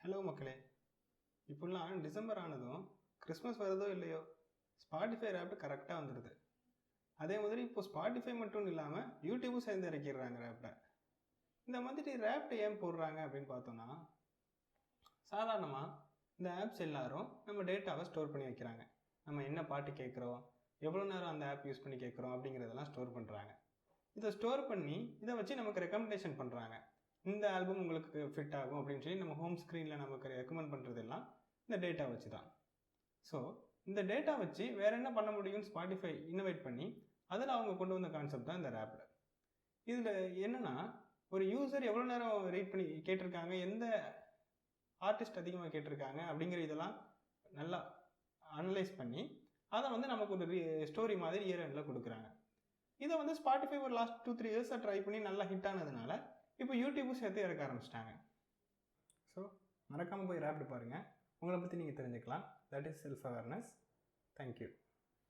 Hello மக்களே, இப்போல்லாம் December ஆனதும் கிறிஸ்மஸ் வருதோ இல்லையோ ஸ்பாட்டிஃபை ரேப்ட் கரெக்டாக வந்துடுது. அதே மாதிரி இப்போ ஸ்பாட்டிஃபை மட்டும் இல்லாமல் யூடியூபும் சேர்ந்து இறக்கிடுறாங்க ரேப்டை. இந்த மாதிரி ரேப்ட் ஏன் போடுறாங்க அப்படின்னு பார்த்தோன்னா, சாதாரணமாக இந்த ஆப்ஸ் எல்லாரும் நம்ம டேட்டாவை ஸ்டோர் பண்ணி வைக்கிறாங்க. நம்ம என்ன பாட்டு கேட்குறோம், எவ்வளோ நேரம் அந்த ஆப் யூஸ் பண்ணி கேட்குறோம் அப்படிங்கிறதெல்லாம் ஸ்டோர் பண்ணுறாங்க. இதை ஸ்டோர் பண்ணி இதை வச்சு நமக்கு ரெக்கமெண்டேஷன் பண்ணுறாங்க. இந்த ஆல்பம் உங்களுக்கு ஃபிட் ஆகும் அப்படின்னு சொல்லி நம்ம ஹோம் ஸ்க்ரீனில் நமக்கு ரெக்கமெண்ட் பண்ணுறதெல்லாம் இந்த டேட்டா வச்சு தான். ஸோ இந்த டேட்டா வச்சு வேறு என்ன பண்ண முடியும்னு ஸ்பாட்டிஃபை இன்னோவேட் பண்ணி அதில் அவங்க கொண்டு வந்த கான்செப்ட் தான் இந்த ரேப்பில். இதில் என்னென்னா, ஒரு யூசர் எவ்வளோ நேரம் ரீட் பண்ணி கேட்டிருக்காங்க, எந்த ஆர்டிஸ்ட் அதிகமாக கேட்டிருக்காங்க அப்படிங்கிற இதெல்லாம் நல்லா அனலைஸ் பண்ணி அதை நமக்கு ஒரு ஸ்டோரி மாதிரி இயர் எண்டில் கொடுக்குறாங்க. இதை ஸ்பாட்டிஃபை ஒரு லாஸ்ட் 2-3 இயர்ஸாக ட்ரை பண்ணி நல்லா ஹிட் ஆனதுனால இப்போ யூடியூப்பும் சேர்த்து இறக்க ஆரம்பிச்சிட்டாங்க. ஸோ மறக்காமல் போய் ரேப்ட் பாருங்கள், உங்களை பற்றி நீங்கள் தெரிஞ்சுக்கலாம். That is self awareness. Thank you.